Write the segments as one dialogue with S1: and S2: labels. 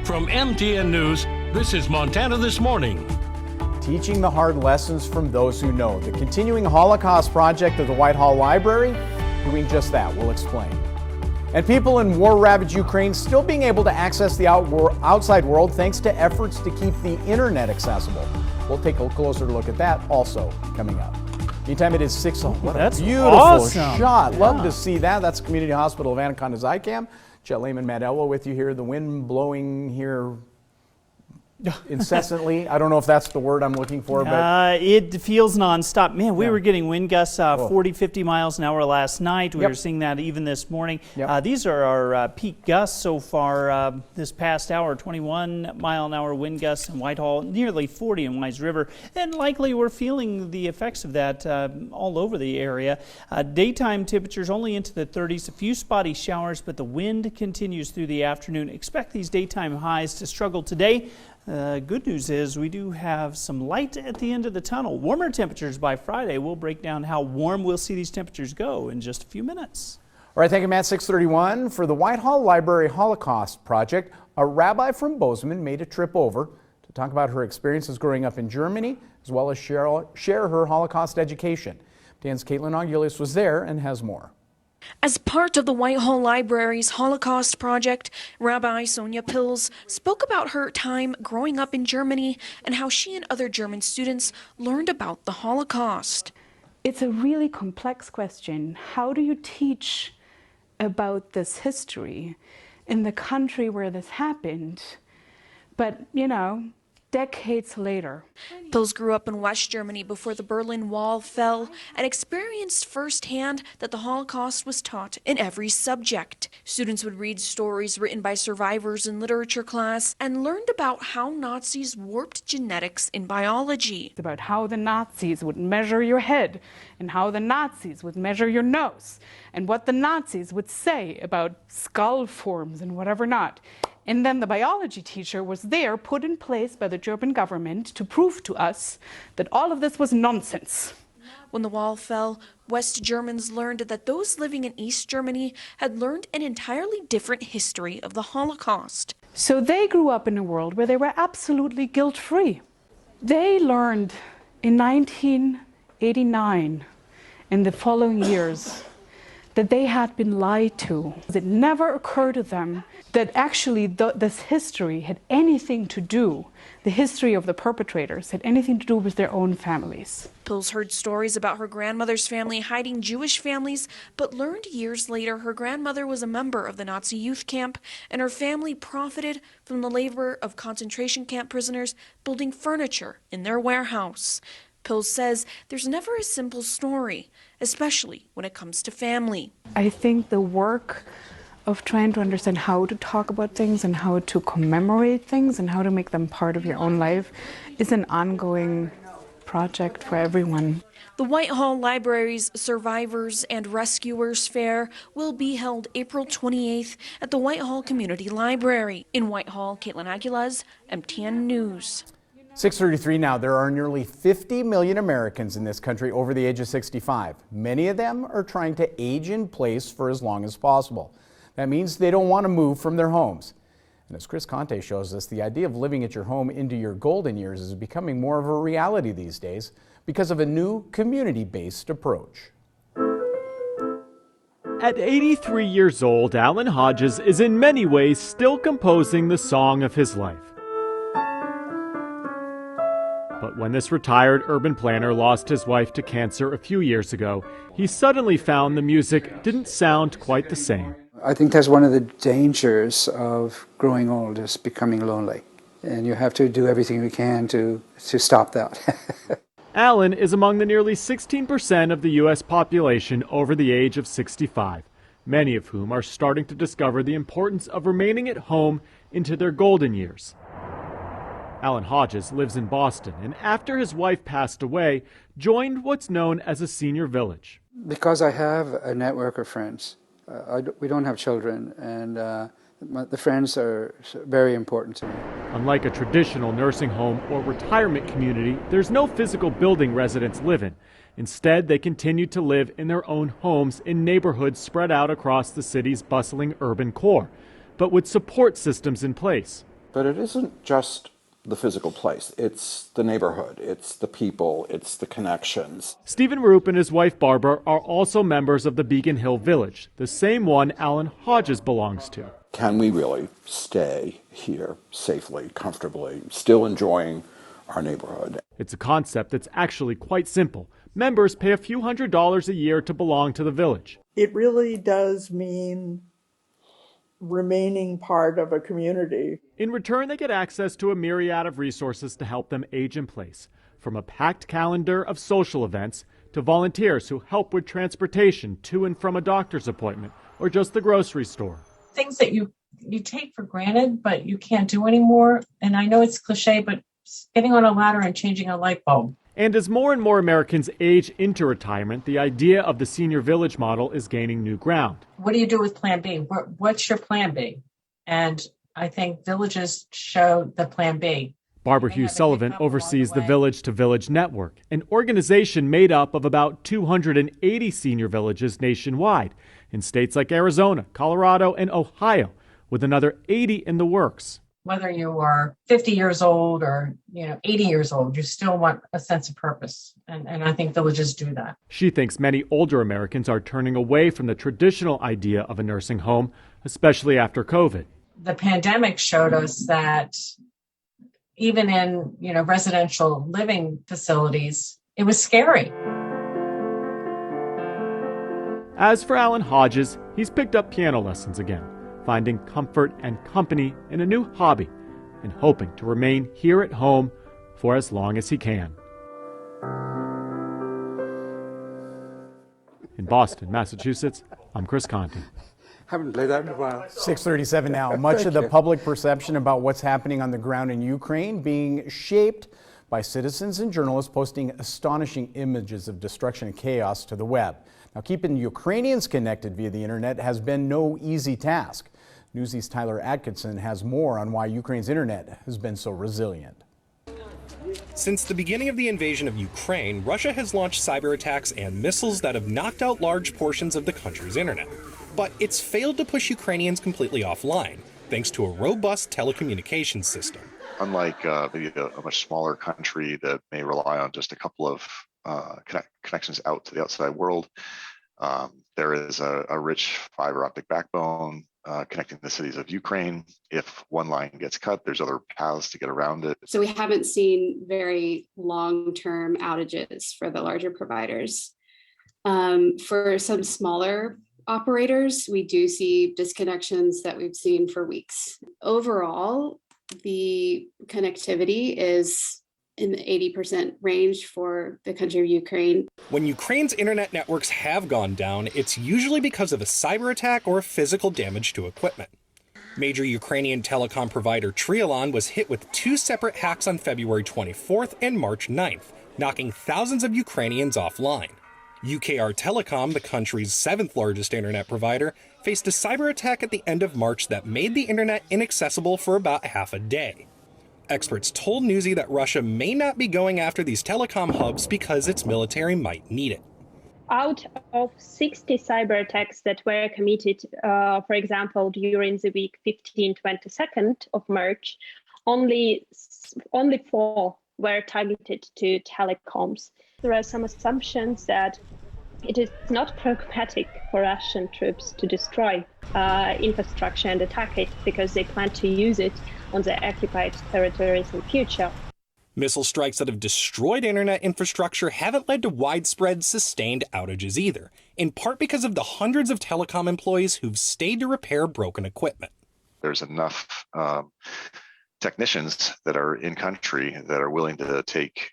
S1: From MTN News, this is Montana This Morning.
S2: Teaching the hard lessons from those who know. The continuing Holocaust project of the Whitehall Library doing just that. We'll explain. And people in war-ravaged Ukraine still being able to access the outside world thanks to efforts to keep the internet accessible. We'll take a closer look at that also coming up. Meantime, it is 6 o'clock. What a beautiful
S3: awesome
S2: shot.
S3: Yeah.
S2: Love to see that. That's Community Hospital of Anaconda Zycam. Chet Lehman, Matt Elwell with you here. The wind blowing here incessantly. I don't know if that's the word I'm looking for, but
S3: it feels nonstop. Man, we were getting wind gusts 40, 50 miles an hour last night. We were seeing that even this morning. These are our peak gusts so far this past hour. 21 mile an hour wind gusts in Whitehall, nearly 40 in Wise River, and likely we're feeling the effects of that all over the area. Daytime temperatures only into the 30s, a few spotty showers, but the wind continues through the afternoon. Expect these daytime highs to struggle today. Good news is we do have some light at the end of the tunnel. Warmer temperatures by Friday. We'll break down how warm we'll see these temperatures go in just a few minutes.
S2: All right, thank you, Matt. 6:31 for the Whitehall Library Holocaust Project. A rabbi from Bozeman made a trip over to talk about her experiences growing up in Germany, as well as share her Holocaust education. Dan's Caitlin Augilius was there and has more.
S4: As part of the Whitehall Library's Holocaust Project, Rabbi Sonia Pils spoke about her time growing up in Germany and how she and other German students learned about the Holocaust.
S5: It's a really complex question. How do you teach about this history in the country where this happened, but, you know, decades later?
S4: Pils grew up in West Germany before the Berlin Wall fell and experienced firsthand that the Holocaust was taught in every subject. Students would read stories written by survivors in literature class and learned about how Nazis warped genetics in biology.
S5: It's about how the Nazis would measure your head and how the Nazis would measure your nose and what the Nazis would say about skull forms and whatever not. And then the biology teacher was there, put in place by the German government to prove to us that all of this was nonsense.
S4: When the wall fell, West Germans learned that those living in East Germany had learned an entirely different history of the Holocaust.
S5: So they grew up in a world where they were absolutely guilt-free. They learned in 1989 and the following years that they had been lied to. It never occurred to them that actually this history had anything to do, the history of the perpetrators had anything to do with their own families.
S4: Pils heard stories about her grandmother's family hiding Jewish families, but learned years later her grandmother was a member of the Nazi youth camp, and her family profited from the labor of concentration camp prisoners building furniture in their warehouse. Pils says there's never a simple story, especially when it comes to family.
S5: I think the work of trying to understand how to talk about things and how to commemorate things and how to make them part of your own life is an ongoing project for everyone.
S4: The Whitehall Library's Survivors and Rescuers Fair will be held April 28th at the Whitehall Community Library. In Whitehall, Caitlin Aguilas, MTN News.
S2: 6:33 now. There are nearly 50 million Americans in this country over the age of 65. Many of them are trying to age in place for as long as possible. That means they don't want to move from their homes. And as Chris Conte shows us, the idea of living at your home into your golden years is becoming more of a reality these days because of a new community-based approach.
S6: At 83 years old, Alan Hodges is in many ways still composing the song of his life. But when this retired urban planner lost his wife to cancer a few years ago, he suddenly found the music didn't sound quite the same.
S7: I think that's one of the dangers of growing old, is becoming lonely. And you have to do everything you can to stop that.
S6: Alan is among the nearly 16% of the U.S. population over the age of 65, many of whom are starting to discover the importance of remaining at home into their golden years. Alan Hodges lives in Boston, and after his wife passed away, joined what's known as a senior village.
S7: Because I have a network of friends. We don't have children, and the friends are very important to me.
S6: Unlike a traditional nursing home or retirement community, there's no physical building residents live in. Instead, they continue to live in their own homes in neighborhoods spread out across the city's bustling urban core, but with support systems in place.
S8: But it isn't just the physical place. It's the neighborhood, it's the people, it's the connections.
S6: Stephen Roop and his wife Barbara are also members of the Beacon Hill Village, the same one Alan Hodges belongs to.
S8: Can we really stay here safely, comfortably, still enjoying our neighborhood?
S6: It's a concept that's actually quite simple. Members pay a few $100s a year to belong to the village.
S9: It really does mean remaining part of a community.
S6: In return, they get access to a myriad of resources to help them age in place, from a packed calendar of social events to volunteers who help with transportation to and from a doctor's appointment or just the grocery store.
S10: Things that you take for granted, but you can't do anymore. And I know it's cliche, but getting on a ladder and changing a light bulb.
S6: And as more and more Americans age into retirement, the idea of the senior village model is gaining new ground.
S10: What do you do with Plan B? What's your Plan B? And I think villages show the Plan B.
S6: Barbara Hughes Sullivan oversees the Village to Village Network, an organization made up of about 280 senior villages nationwide in states like Arizona, Colorado, and Ohio, with another 80 in the works.
S10: Whether you are 50 years old or 80 years old, you still want a sense of purpose. And I think villages do that.
S6: She thinks many older Americans are turning away from the traditional idea of a nursing home, especially after COVID.
S10: The pandemic showed us that even in residential living facilities, it was scary.
S6: As for Alan Hodges, he's picked up piano lessons again, finding comfort and company in a new hobby and hoping to remain here at home for as long as he can. In Boston, Massachusetts, I'm Chris Conti.
S7: Haven't played that in a while.
S2: 6:37 now. Much of the public perception about what's happening on the ground in Ukraine being shaped by citizens and journalists posting astonishing images of destruction and chaos to the web. Now, keeping Ukrainians connected via the internet has been no easy task. Newsy's Tyler Atkinson has more on why Ukraine's internet has been so resilient.
S11: Since the beginning of the invasion of Ukraine, Russia has launched cyber attacks and missiles that have knocked out large portions of the country's internet. But it's failed to push Ukrainians completely offline, thanks to a robust telecommunications system.
S12: Unlike maybe a much smaller country that may rely on just a couple of connections out to the outside world, there is a rich fiber optic backbone connecting the cities of Ukraine. If one line gets cut, there's other paths to get around it.
S13: So we haven't seen very long-term outages for the larger providers. For some smaller operators, we do see disconnections that we've seen for weeks. Overall, the connectivity is in the 80% range for the country of Ukraine.
S11: When Ukraine's internet networks have gone down, it's usually because of a cyber attack or physical damage to equipment. Major Ukrainian telecom provider Trialon was hit with 2 separate hacks on February 24th and March 9th, knocking thousands of Ukrainians offline. UKR Telecom, the country's 7th largest internet provider, faced a cyber attack at the end of March that made the internet inaccessible for about half a day. Experts told Newsy that Russia may not be going after these telecom hubs because its military might need it.
S14: Out of 60 cyber attacks that were committed, for example, during the week 15-22nd of March, only 4 were targeted to telecoms. There are some assumptions that it is not pragmatic for Russian troops to destroy infrastructure and attack it because they plan to use it on their occupied territories in future.
S11: Missile strikes that have destroyed internet infrastructure haven't led to widespread, sustained outages either, in part because of the hundreds of telecom employees who've stayed to repair broken equipment.
S12: There's enough technicians that are in country that are willing to take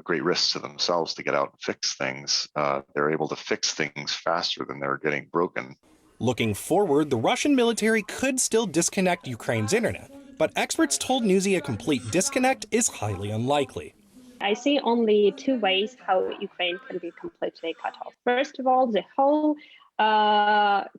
S12: great risks to themselves to get out and fix things. They're able to fix things faster than they're getting broken.
S11: Looking forward, the Russian military could still disconnect Ukraine's internet, but experts told Newsy a complete disconnect is highly unlikely.
S14: I see only 2 ways how Ukraine can be completely cut off. First of all, the whole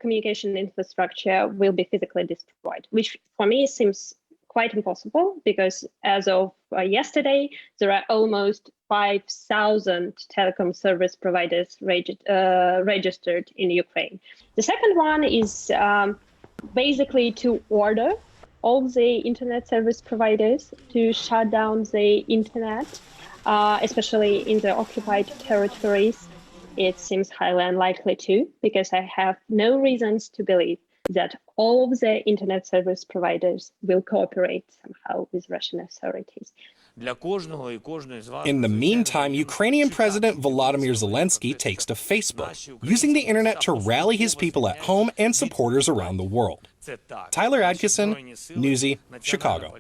S14: communication infrastructure will be physically destroyed, which for me seems quite impossible because as of yesterday, there are almost 5,000 telecom service providers registered in Ukraine. The second one is basically to order all the internet service providers to shut down the internet, especially in the occupied territories. It seems highly unlikely too, because I have no reasons to believe that all of the internet service providers will cooperate somehow with Russian authorities.
S11: In the meantime, Ukrainian President Volodymyr Zelensky takes to Facebook, using the internet to rally his people at home and supporters around the world. Tyler Adkison, Newsy, Chicago.